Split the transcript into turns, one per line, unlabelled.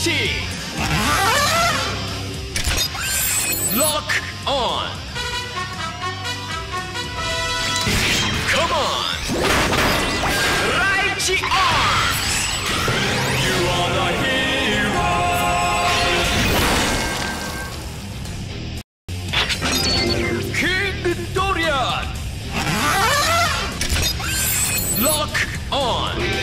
fighting! Lock on! Come on! Right arms! You are the hero! King Dorian! Lock on!